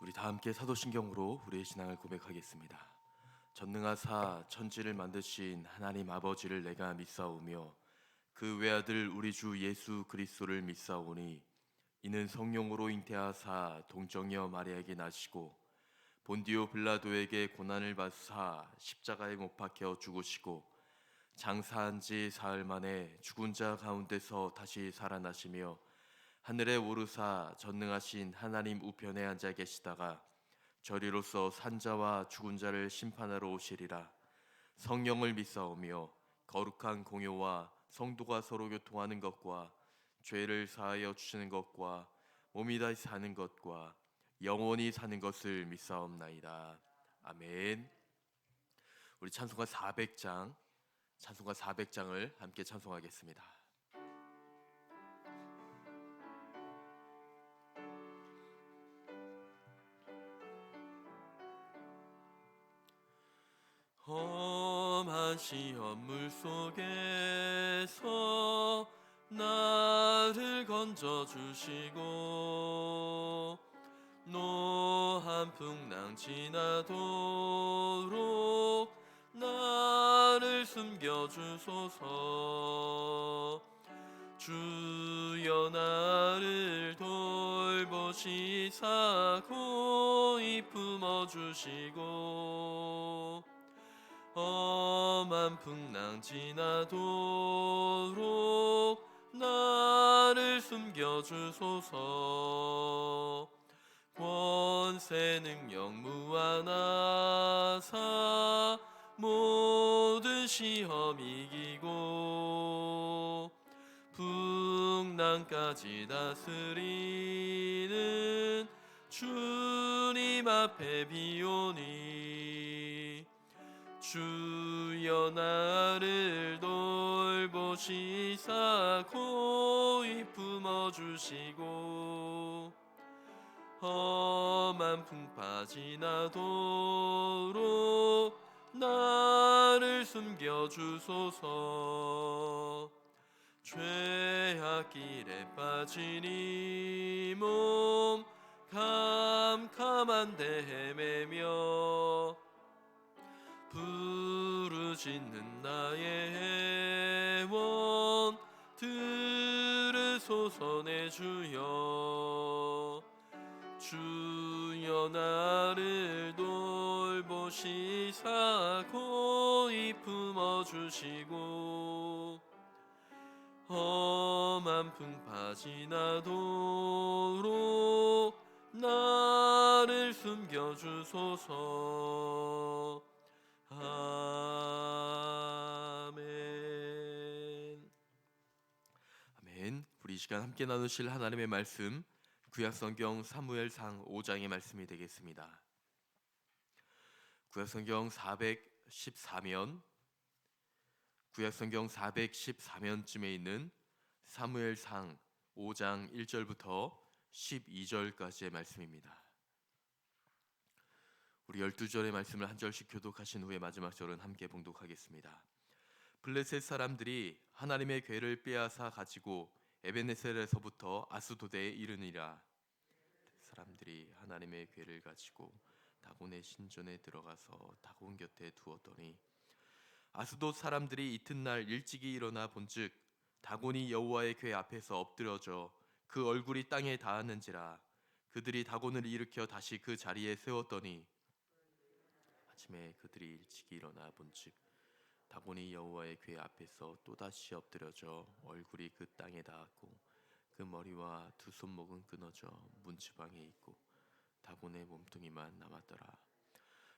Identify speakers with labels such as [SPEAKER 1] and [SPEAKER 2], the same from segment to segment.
[SPEAKER 1] 우리 다 함께 사도신경으로 우리의 신앙을 고백하겠습니다. 전능하사 천지를 만드신 하나님 아버지를 내가 믿사오며 그 외아들 우리 주 예수 그리스도를 믿사오니 이는 성령으로 잉태하사 동정녀 마리아에게 나시고 본디오 빌라도에게 고난을 받사 십자가에 못 박혀 죽으시고 장사한 지 사흘 만에 죽은 자 가운데서 다시 살아나시며 하늘에 오르사 전능하신 하나님 우편에 앉아 계시다가 저리로서 산자와 죽은 자를 심판하러 오시리라. 성령을 믿사오며 거룩한 공효와 성도가 서로 교통하는 것과 죄를 사하여 주시는 것과 몸이 다시 사는 것과 영원히 사는 것을 믿사옵나이다. 아멘. 우리 찬송가 400장을 함께 찬송하겠습니다. 험한 시험물 속에서 나를 건져주시고 노한 풍랑 지나도록 나를 숨겨주소서. 주여 나를 돌보시사 고이 품어주시고 험한 풍랑 지나도록 나를 숨겨주소서. 권세 능력 무한하사 모든 시험 이기고 풍랑까지 다스리는 주님 앞에 비오니 주여 나를 돌보시사 고이 품어주시고 험한 풍파 지나도록 나를 숨겨주소서. 죄악길에 빠진 이 몸 캄캄한데 헤매며 부르짖는 나의 애원 들으소서. 내 주여 주여 나를 돌보시사 고이 품어주시고 험한 풍파 지나도록 나를 숨겨주소서. 아멘. 아멘. 우리 이 시간 함께 나누실 하나님의 말씀 구약성경 사무엘상 5장의 말씀이 되겠습니다. 구약성경 414면쯤에 있는 사무엘상 5장 1절부터 12절까지의 말씀입니다. 우리 12절의 말씀을 한 절씩 교독하신 후에 마지막 절은 함께 봉독하겠습니다. 블레셋 사람들이 하나님의 궤를 빼앗아 가지고 에베네셀에서부터 아스도드에 이르니라. 사람들이 하나님의 궤를 가지고 다곤의 신전에 들어가서 다곤 곁에 두었더니 아스돗 사람들이 이튿날 일찍이 일어나 본즉 다곤이 여호와의 궤 앞에서 엎드려져 그 얼굴이 땅에 닿았는지라. 그들이 다곤을 일으켜 다시 그 자리에 세웠더니 아침에 그들이 일찍이 일어나 본즉 다곤이 여호와의 궤 앞에서 또다시 엎드려져 얼굴이 그 땅에 닿았고 그 머리와 두 손목은 끊어져 문지방에 있고 다곤의 몸뚱이만 남았더라.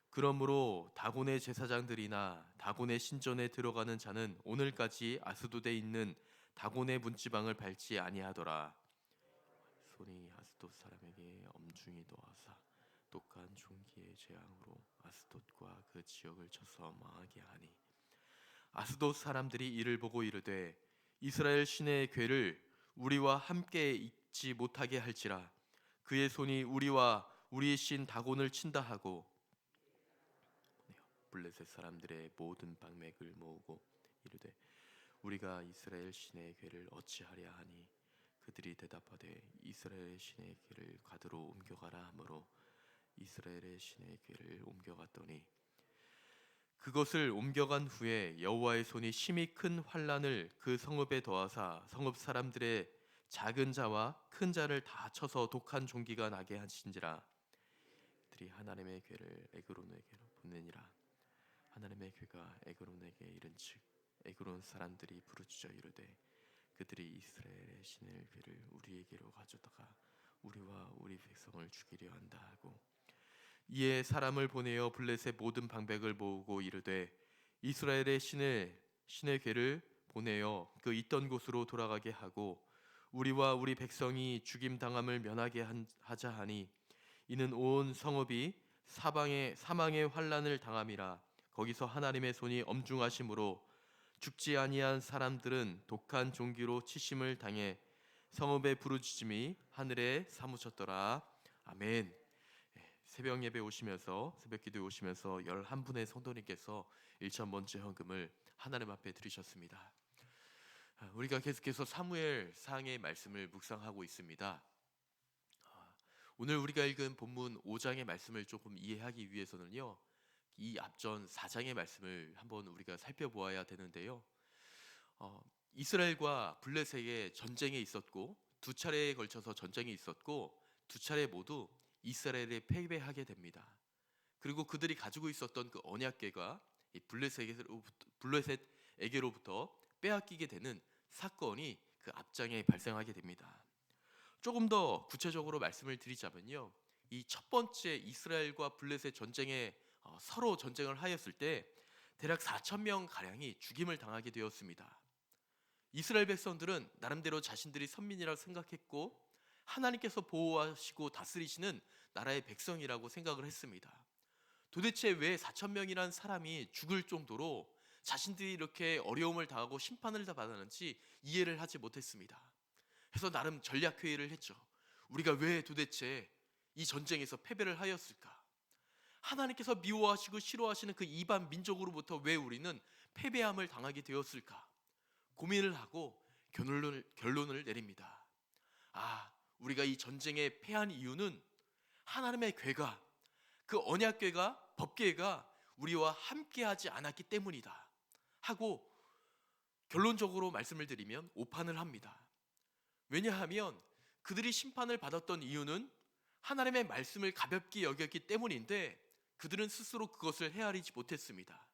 [SPEAKER 1] 그러므로 다곤의 제사장들이나 다곤의 신전에 들어가는 자는 오늘까지 아스돗에 있는 다곤의 문지방을 밟지 아니하더라. 손이 아스돗 사람에게 엄중히 노하사 독한 종기의 재앙으로 아스돗과 그 지역을 쳐서 망하게 하니 아스돗 사람들이 이를 보고 이르되 이스라엘 신의 궤를 우리와 함께 있지 못하게 할지라. 그의 손이 우리와 우리의 신 다곤을 친다 하고 블레셋 사람들의 모든 방맥을 모으고 이르되 우리가 이스라엘 신의 궤를 어찌하랴 하니 그들이 대답하되 이스라엘 신의 궤를 가드로 옮겨가라 하므로 이스라엘의 신의 궤를 옮겨갔더니 그것을 옮겨간 후에 여호와의 손이 심히 큰 환란을 그 성읍에 더하사 성읍 사람들의 작은 자와 큰 자를 다 쳐서 독한 종기가 나게 하신지라. 그들이 하나님의 궤를 에그론에게로 보내니라. 하나님의 궤가 에그론에게 이른즉 에그론 사람들이 부르짖어 이르되 그들이 이스라엘의 신의 궤를 우리에게로 가져다가 우리와 우리 백성을 죽이려 한다 하고 이에 사람을 보내어 블레셋 모든 방백을 모으고 이르되 이스라엘의 신의 궤를 보내어 그 있던 곳으로 돌아가게 하고 우리와 우리 백성이 죽임 당함을 면하게 하자 하니 이는 온 성읍이 사망의 환란을 당함이라. 거기서 하나님의 손이 엄중하심으로 죽지 아니한 사람들은 독한 종기로 치심을 당해 성읍의 부르짖음이 하늘에 사무쳤더라. 아멘. 새벽 예배 오시면서 새벽 기도에 오시면서 11분의 성도님께서 1천 번째 헌금을 하나님 앞에 드리셨습니다. 우리가 계속해서 사무엘 상의 말씀을 묵상하고 있습니다. 오늘 우리가 읽은 본문 5장의 말씀을 조금 이해하기 위해서는요, 이 앞전 4장의 말씀을 한번 우리가 살펴보아야 되는데요. 이스라엘과 블레셋의 전쟁이 있었고 두 차례에 걸쳐서 전쟁이 있었고 두 차례 모두 이스라엘에 패배하게 됩니다. 그리고 그들이 가지고 있었던 그 언약궤가 이 블레셋에게로부터 빼앗기게 되는 사건이 그 앞장에 발생하게 됩니다. 조금 더 구체적으로 말씀을 드리자면요, 이 첫 번째 이스라엘과 블레셋 전쟁에 서로 전쟁을 하였을 때 대략 4천 명 가량이 죽임을 당하게 되었습니다. 이스라엘 백성들은 나름대로 자신들이 선민이라고 생각했고 하나님께서 보호하시고 다스리시는 나라의 백성이라고 생각을 했습니다. 도대체 왜 4천 명이라는 사람이 죽을 정도로 자신들이 이렇게 어려움을 당하고 심판을 다 받았는지 이해를 하지 못했습니다. 그래서 나름 전략회의를 했죠. 우리가 왜 도대체 이 전쟁에서 패배를 하였을까? 하나님께서 미워하시고 싫어하시는 그 이방 민족으로부터 왜 우리는 패배함을 당하게 되었을까? 고민을 하고 결론을 내립니다. 우리가 이 전쟁에 패한 이유는 하나님의 궤가, 그 언약궤가, 법궤가 우리와 함께하지 않았기 때문이다 하고 결론적으로 말씀을 드리면 오판을 합니다. 왜냐하면 그들이 심판을 받았던 이유는 하나님의 말씀을 가볍게 여겼기 때문인데 그들은 스스로 그것을 헤아리지 못했습니다.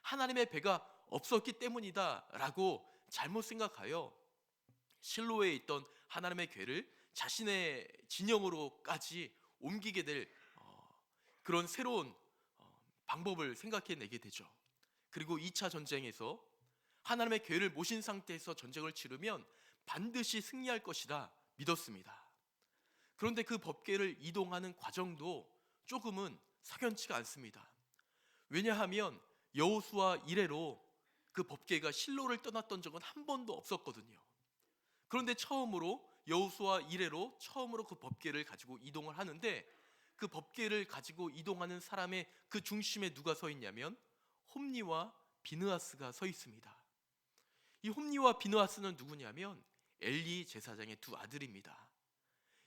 [SPEAKER 1] 하나님의 배가 없었기 때문이다 라고 잘못 생각하여 실로에 있던 하나님의 궤를 자신의 진영으로까지 옮기게 될 그런 새로운 방법을 생각해내게 되죠. 그리고 2차 전쟁에서 하나님의 궤를 모신 상태에서 전쟁을 치르면 반드시 승리할 것이다 믿었습니다. 그런데 그 법궤를 이동하는 과정도 조금은 석연치가 않습니다. 왜냐하면 여호수아 이래로 그 법궤가 실로를 떠났던 적은 한 번도 없었거든요. 그런데 여호수아 이래로 처음으로 그 법궤를 가지고 이동을 하는데 그 법궤를 가지고 이동하는 사람의 그 중심에 누가 서 있냐면 홈니와 비느하스가 서 있습니다. 이 홈니와 비느하스는 누구냐면 엘리 제사장의 두 아들입니다.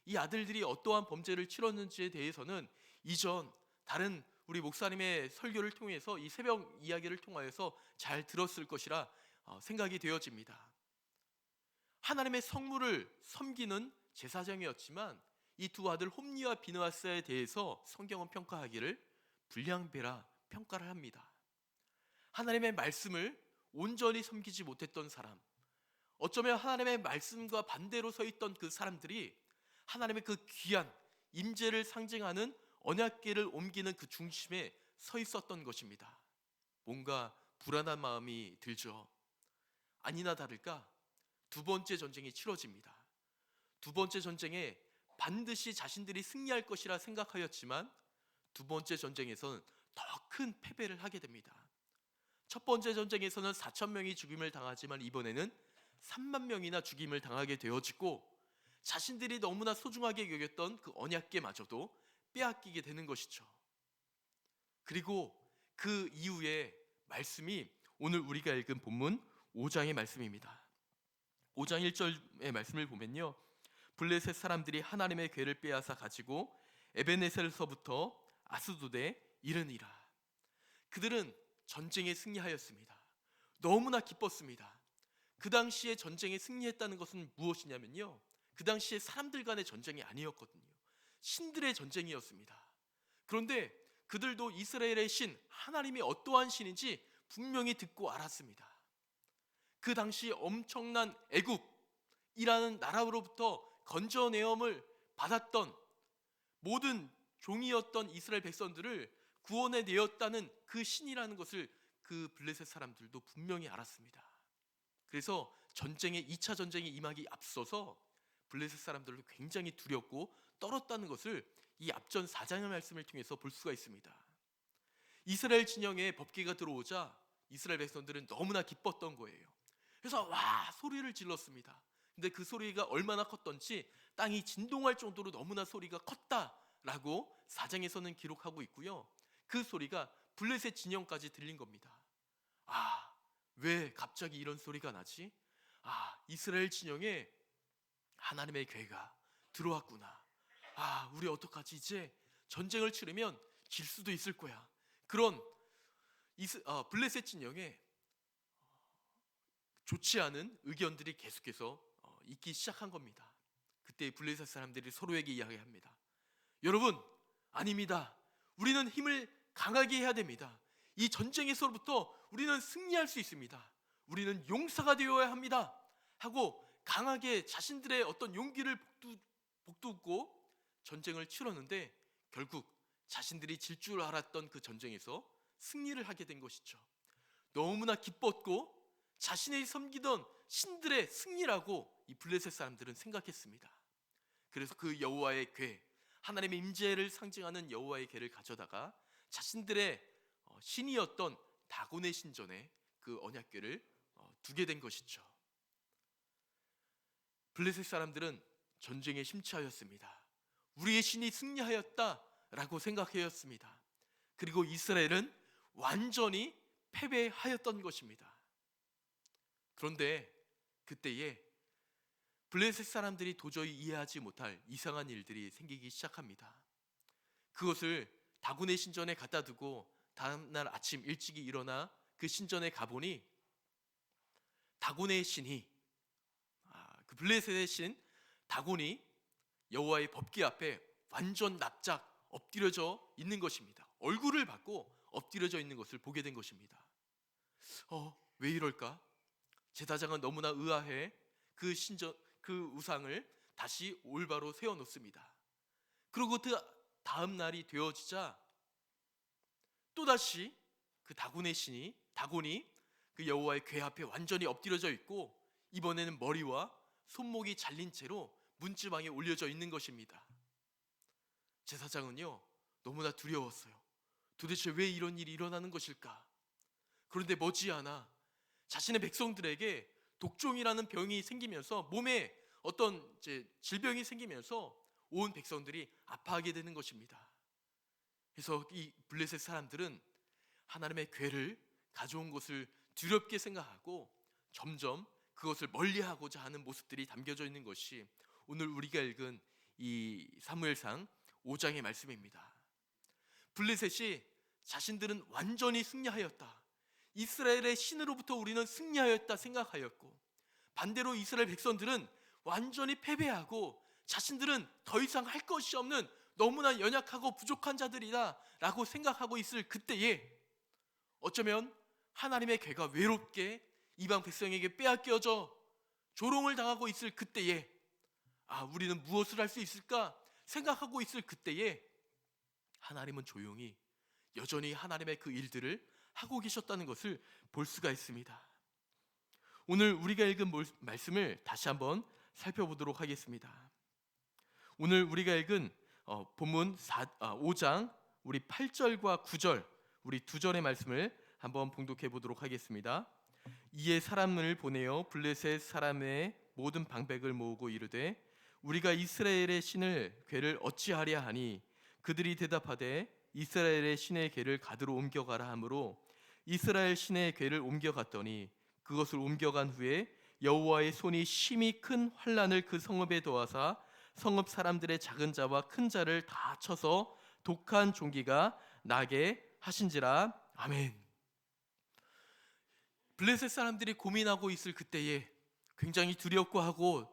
[SPEAKER 1] 이 아들들이 어떠한 범죄를 치렀는지에 대해서는 이전 다른 우리 목사님의 설교를 통해서 이 새벽 이야기를 통하여서 잘 들었을 것이라 생각이 되어집니다. 하나님의 성물을 섬기는 제사장이었지만 이 두 아들 홈니와 비느하스에 대해서 성경은 평가하기를 불량배라 평가를 합니다. 하나님의 말씀을 온전히 섬기지 못했던 사람, 어쩌면 하나님의 말씀과 반대로 서 있던 그 사람들이 하나님의 그 귀한 임재를 상징하는 언약궤를 옮기는 그 중심에 서 있었던 것입니다. 뭔가 불안한 마음이 들죠. 아니나 다를까 두 번째 전쟁이 치러집니다. 두 번째 전쟁에 반드시 자신들이 승리할 것이라 생각하였지만 두 번째 전쟁에서는 더 큰 패배를 하게 됩니다. 첫 번째 전쟁에서는 4천 명이 죽임을 당하지만 이번에는 3만 명이나 죽임을 당하게 되어지고 자신들이 너무나 소중하게 여겼던 그 언약궤마저도 빼앗기게 되는 것이죠. 그리고 그 이후에 말씀이 오늘 우리가 읽은 본문 5장의 말씀입니다. 5장 1절의 말씀을 보면요, 블레셋 사람들이 하나님의 궤를 빼앗아 가지고 에베네셀에서부터 아스돗에 이르니라. 그들은 전쟁에 승리하였습니다. 너무나 기뻤습니다. 그 당시에 전쟁에 승리했다는 것은 무엇이냐면요, 그 당시에 사람들 간의 전쟁이 아니었거든요. 신들의 전쟁이었습니다. 그런데 그들도 이스라엘의 신, 하나님이 어떠한 신인지 분명히 듣고 알았습니다. 그 당시 엄청난 애굽이라는 나라로부터 건져내음을 받았던 모든 종이었던 이스라엘 백성들을 구원해 내었다는 그 신이라는 것을 그 블레셋 사람들도 분명히 알았습니다. 그래서 전쟁에 2차 전쟁에 임하기 앞서서 블레셋 사람들도 굉장히 두렵고 떨었다는 것을 이 앞전 4장의 말씀을 통해서 볼 수가 있습니다. 이스라엘 진영에 법궤가 들어오자 이스라엘 백성들은 너무나 기뻤던 거예요. 그래서 와 소리를 질렀습니다. 근데 그 소리가 얼마나 컸던지 땅이 진동할 정도로 너무나 소리가 컸다라고 4장에서는 기록하고 있고요. 그 소리가 블레셋 진영까지 들린 겁니다. 아, 왜 갑자기 이런 소리가 나지? 아, 이스라엘 진영에 하나님의 괴가 들어왔구나. 아, 우리 어떡하지? 이제 전쟁을 치르면 질 수도 있을 거야. 그런 블레셋 진영에 좋지 않은 의견들이 계속해서 있기 시작한 겁니다. 그때 블레셋 사람들이 서로에게 이야기합니다. 여러분, 아닙니다. 우리는 힘을 강하게 해야 됩니다. 이 전쟁에서부터 우리는 승리할 수 있습니다. 우리는 용사가 되어야 합니다. 하고 강하게 자신들의 어떤 용기를 북돋고 전쟁을 치렀는데 결국 자신들이 질 줄 알았던 그 전쟁에서 승리를 하게 된 것이죠. 너무나 기뻤고 자신이 섬기던 신들의 승리라고 이 블레셋 사람들은 생각했습니다. 그래서 그 여호와의 궤, 하나님의 임재를 상징하는 여호와의 궤를 가져다가 자신들의 신이었던 다곤의 신전에 그 언약궤를 두게 된 것이죠. 블레셋 사람들은 전쟁에 심취하였습니다. 우리의 신이 승리하였다라고 생각하였습니다. 그리고 이스라엘은 완전히 패배하였던 것입니다. 그런데 그때에 블레셋 사람들이 도저히 이해하지 못할 이상한 일들이 생기기 시작합니다. 그것을 다곤의 신전에 갖다 두고 다음날 아침 일찍이 일어나 그 신전에 가보니 다곤의 신이 그 블레셋의 신 다곤이 여호와의 법궤 앞에 완전 납작 엎드려져 있는 것입니다. 얼굴을 받고 엎드려져 있는 것을 보게 된 것입니다. 왜 이럴까? 제사장은 너무나 의아해 그 신전 그 우상을 다시 올바로 세워놓습니다. 그리고 그 다음 날이 되어지자 또다시 그 다곤이 그 여호와의 궤 앞에 완전히 엎드려져 있고 이번에는 머리와 손목이 잘린 채로 문지방에 올려져 있는 것입니다. 제사장은요 너무나 두려웠어요. 도대체 왜 이런 일이 일어나는 것일까? 그런데 머지않아 자신의 백성들에게 독종이라는 병이 생기면서 몸에 어떤 질병이 생기면서 온 백성들이 아파하게 되는 것입니다. 그래서 이 블레셋 사람들은 하나님의 궤를 가져온 것을 두렵게 생각하고 점점 그것을 멀리하고자 하는 모습들이 담겨져 있는 것이 오늘 우리가 읽은 이 사무엘상 5장의 말씀입니다. 블레셋이 자신들은 완전히 승리하였다, 이스라엘의 신으로부터 우리는 승리하였다 생각하였고, 반대로 이스라엘 백성들은 완전히 패배하고 자신들은 더 이상 할 것이 없는 너무나 연약하고 부족한 자들이다 라고 생각하고 있을 그때에 어쩌면 하나님의 궤가 외롭게 이방 백성에게 빼앗겨져 조롱을 당하고 있을 그때에 우리는 무엇을 할 수 있을까 생각하고 있을 그때에 하나님은 조용히 여전히 하나님의 그 일들을 하고 계셨다는 것을 볼 수가 있습니다. 오늘 우리가 읽은 말씀을 다시 한번 살펴보도록 하겠습니다. 오늘 우리가 읽은 본문 5장 우리 8절과 9절 우리 두 절의 말씀을 한번 봉독해 보도록 하겠습니다. 이에 사람을 보내어 블레셋 사람의 모든 방백을 모으고 이르되 우리가 이스라엘의 신을 궤를 어찌하랴 하니 그들이 대답하되 이스라엘의 신의 궤를 가드로 옮겨가라 하므로 이스라엘 신의 궤를 옮겨갔더니 그것을 옮겨간 후에 여호와의 손이 심히 큰 환난을 그 성읍에 도하사 성읍 사람들의 작은 자와 큰 자를 다 쳐서 독한 종기가 나게 하신지라. 아멘. 블레셋 사람들이 고민하고 있을 그때에 굉장히 두려워하고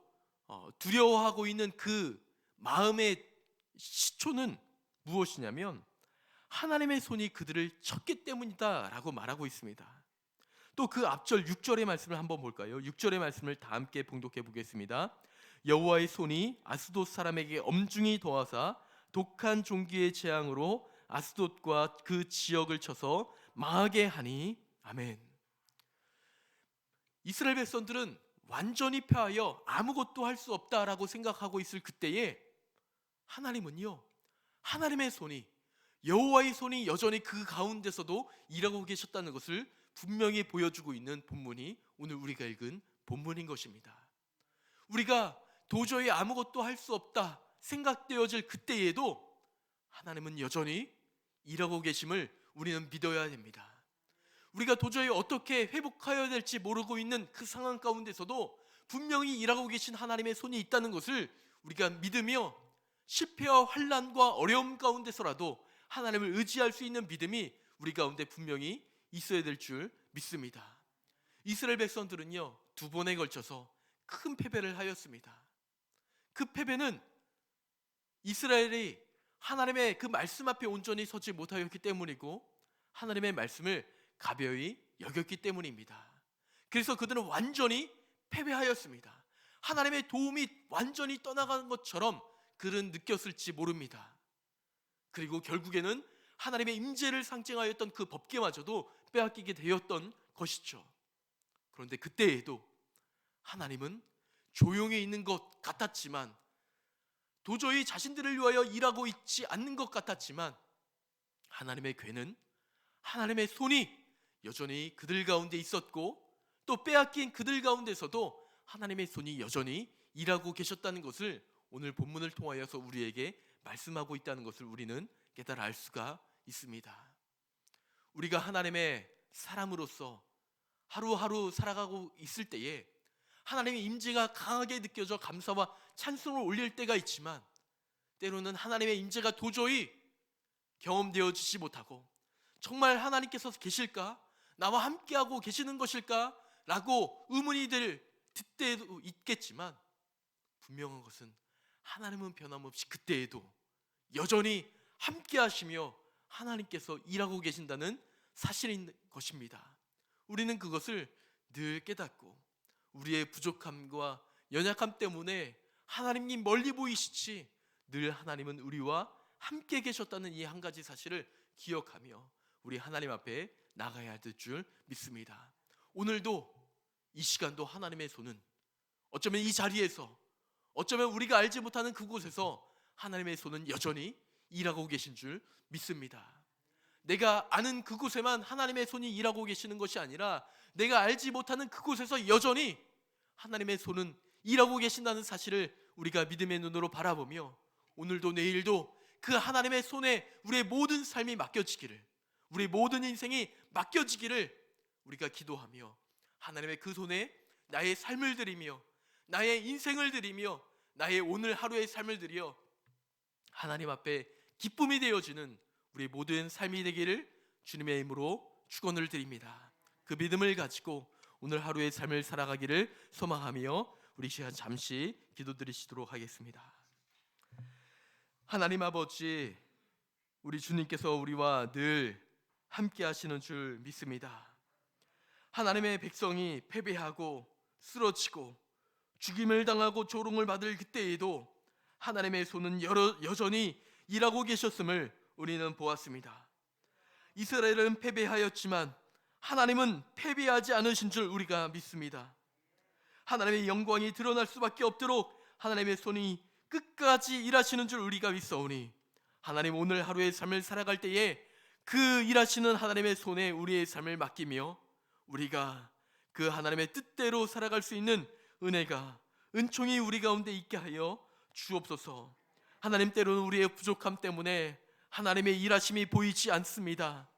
[SPEAKER 1] 있는 그 마음의 시초는 무엇이냐면 하나님의 손이 그들을 쳤기 때문이다 라고 말하고 있습니다. 또 그 앞절 6절의 말씀을 한번 볼까요? 6절의 말씀을 다 함께 봉독해 보겠습니다. 여호와의 손이 아스돗 사람에게 엄중히 도하사 독한 종기의 재앙으로 아스돗과 그 지역을 쳐서 망하게 하니. 아멘. 이스라엘 백성들은 완전히 패하여 아무것도 할 수 없다라고 생각하고 있을 그때에 하나님은요, 하나님의 손이, 여호와의 손이 여전히 그 가운데서도 일하고 계셨다는 것을 분명히 보여주고 있는 본문이 오늘 우리가 읽은 본문인 것입니다. 우리가 도저히 아무것도 할 수 없다 생각되어질 그때에도 하나님은 여전히 일하고 계심을 우리는 믿어야 됩니다. 우리가 도저히 어떻게 회복해야 될지 모르고 있는 그 상황 가운데서도 분명히 일하고 계신 하나님의 손이 있다는 것을 우리가 믿으며 실패와 환난과 어려움 가운데서라도 하나님을 의지할 수 있는 믿음이 우리 가운데 분명히 있어야 될 줄 믿습니다. 이스라엘 백성들은요, 2번에 걸쳐서 큰 패배를 하였습니다. 그 패배는 이스라엘이 하나님의 그 말씀 앞에 온전히 서지 못하였기 때문이고 하나님의 말씀을 가벼이 여겼기 때문입니다. 그래서 그들은 완전히 패배하였습니다. 하나님의 도움이 완전히 떠나간 것처럼 그들은 느꼈을지 모릅니다. 그리고 결국에는 하나님의 임재를 상징하였던 그 법궤마저도 빼앗기게 되었던 것이죠. 그런데 그때에도 하나님은 조용히 있는 것 같았지만, 도저히 자신들을 위하여 일하고 있지 않는 것 같았지만, 하나님의 궤는, 하나님의 손이 여전히 그들 가운데 있었고, 또 빼앗긴 그들 가운데서도 하나님의 손이 여전히 일하고 계셨다는 것을 오늘 본문을 통하여서 우리에게 말씀하고 있다는 것을 우리는 깨달아 알 수가 있습니다. 우리가 하나님의 사람으로서 하루하루 살아가고 있을 때에 하나님의 임재가 강하게 느껴져 감사와 찬송을 올릴 때가 있지만, 때로는 하나님의 임재가 도저히 경험되어지지 못하고 정말 하나님께서 계실까? 나와 함께하고 계시는 것일까? 라고 의문이 들 때도 있겠지만, 분명한 것은 하나님은 변함없이 그때에도 여전히 함께하시며 하나님께서 일하고 계신다는 사실인 것입니다. 우리는 그것을 늘 깨닫고 우리의 부족함과 연약함 때문에 하나님이 멀리 보이시지 늘 하나님은 우리와 함께 계셨다는 이 한 가지 사실을 기억하며 우리 하나님 앞에 나가야 될 줄 믿습니다. 오늘도 이 시간도 하나님의 손은 어쩌면 이 자리에서, 어쩌면 우리가 알지 못하는 그곳에서 하나님의 손은 여전히 일하고 계신 줄 믿습니다. 내가 아는 그곳에만 하나님의 손이 일하고 계시는 것이 아니라 내가 알지 못하는 그곳에서 여전히 하나님의 손은 일하고 계신다는 사실을 우리가 믿음의 눈으로 바라보며 오늘도 내일도 그 하나님의 손에 우리의 모든 삶이 맡겨지기를, 우리의 모든 인생이 맡겨지기를 우리가 기도하며 하나님의 그 손에 나의 삶을 드리며 나의 인생을 드리며 나의 오늘 하루의 삶을 드려 하나님 앞에 기쁨이 되어지는 우리 모든 삶이 되기를 주님의 이름으로 축원을 드립니다. 그 믿음을 가지고 오늘 하루의 삶을 살아가기를 소망하며 우리 시간 잠시 기도드리시도록 하겠습니다. 하나님 아버지, 우리 주님께서 우리와 늘 함께 하시는 줄 믿습니다. 하나님의 백성이 패배하고 쓰러지고 죽임을 당하고 조롱을 받을 그때에도 하나님의 손은 여전히 일하고 계셨음을 우리는 보았습니다. 이스라엘은 패배하였지만 하나님은 패배하지 않으신 줄 우리가 믿습니다. 하나님의 영광이 드러날 수밖에 없도록 하나님의 손이 끝까지 일하시는 줄 우리가 믿사오니 하나님, 오늘 하루의 삶을 살아갈 때에 그 일하시는 하나님의 손에 우리의 삶을 맡기며 우리가 그 하나님의 뜻대로 살아갈 수 있는 은혜가, 은총이 우리 가운데 있게 하여 주옵소서. 하나님, 때로는 우리의 부족함 때문에 하나님의 일하심이 보이지 않습니다.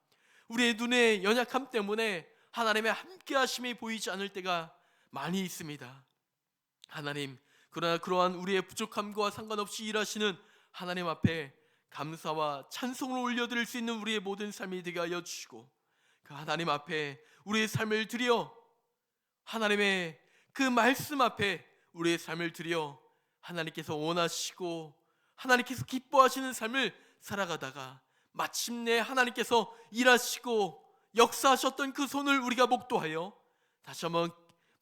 [SPEAKER 1] 우리의 눈의 연약함 때문에 하나님의 함께하심이 보이지 않을 때가 많이 있습니다. 하나님, 그러나 그러한 우리의 부족함과 상관없이 일하시는 하나님 앞에 감사와 찬송을 올려드릴 수 있는 우리의 모든 삶이 되게 하여 주시고, 그 하나님 앞에 우리의 삶을 드려, 하나님의 그 말씀 앞에 우리의 삶을 드려 하나님께서 원하시고 하나님께서 기뻐하시는 삶을 살아가다가 마침내 하나님께서 일하시고 역사하셨던 그 손을 우리가 목도하여 다시 한번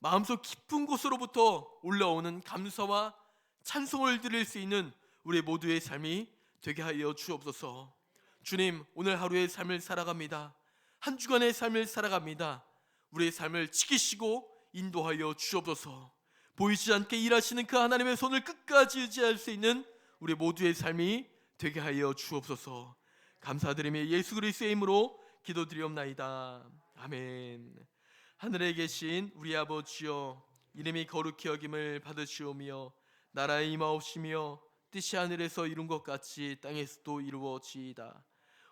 [SPEAKER 1] 마음속 깊은 곳으로부터 올라오는 감사와 찬송을 드릴 수 있는 우리 모두의 삶이 되게 하여 주옵소서. 주님, 오늘 하루의 삶을 살아갑니다. 한 주간의 삶을 살아갑니다. 우리의 삶을 지키시고 인도하여 주옵소서. 보이지 않게 일하시는 그 하나님의 손을 끝까지 의지할 수 있는 우리 모두의 삶이 되게 하여 주옵소서. 감사드리며 예수 그리스도의 이름으로 기도드리옵나이다. 아멘. 하늘에 계신 우리 아버지여, 이름이 거룩히 여김을 받으시오며 나라의 임하옵시며 뜻이 하늘에서 이룬 것 같이 땅에서도 이루어지이다.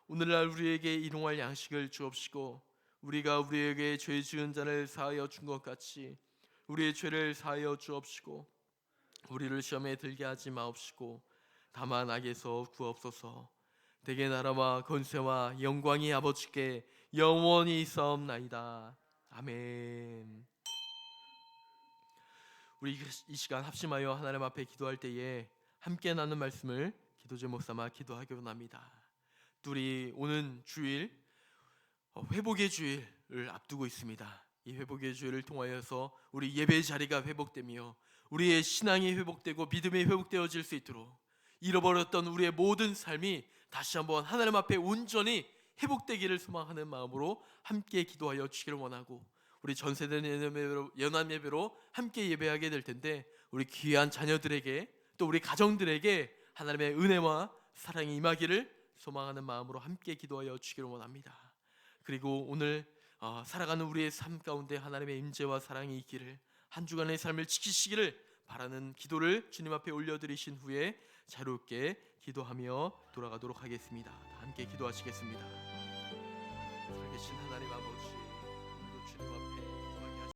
[SPEAKER 1] 오늘날 우리에게 일용할 양식을 주옵시고 우리가 우리에게 죄 지은 자를 사하여 준 것 같이 우리의 죄를 사하여 주옵시고 우리를 시험에 들게 하지 마옵시고 다만 악에서 구하옵소서. 대개 나라와 권세와 영광이 아버지께 영원히 있사옵나이다. 아멘. 우리 이 시간 합심하여 하나님 앞에 기도할 때에 함께 나눈 말씀을 기도 제목 삼아 기도하기 원합니다. 우리 오는 주일 회복의 주일을 앞두고 있습니다. 이 회복의 주일을 통하여서 우리 예배 자리가 회복되며 우리의 신앙이 회복되고 믿음이 회복되어질 수 있도록 잃어버렸던 우리의 모든 삶이 다시 한번 하나님 앞에 온전히 회복되기를 소망하는 마음으로 함께 기도하여 주시기를 원하고, 우리 전세대 연합 예배로 함께 예배하게 될 텐데 우리 귀한 자녀들에게 또 우리 가정들에게 하나님의 은혜와 사랑이 임하기를 소망하는 마음으로 함께 기도하여 주시기를 원합니다. 그리고 오늘 살아가는 우리의 삶 가운데 하나님의 임재와 사랑이 있기를, 한 주간의 삶을 지키시기를 바라는 기도를 주님 앞에 올려드리신 후에 자유롭게 기도하며 돌아가도록 하겠습니다. 함께 기도하시겠습니다. 살아계신 하나님 아버지, 오늘도 주님 앞에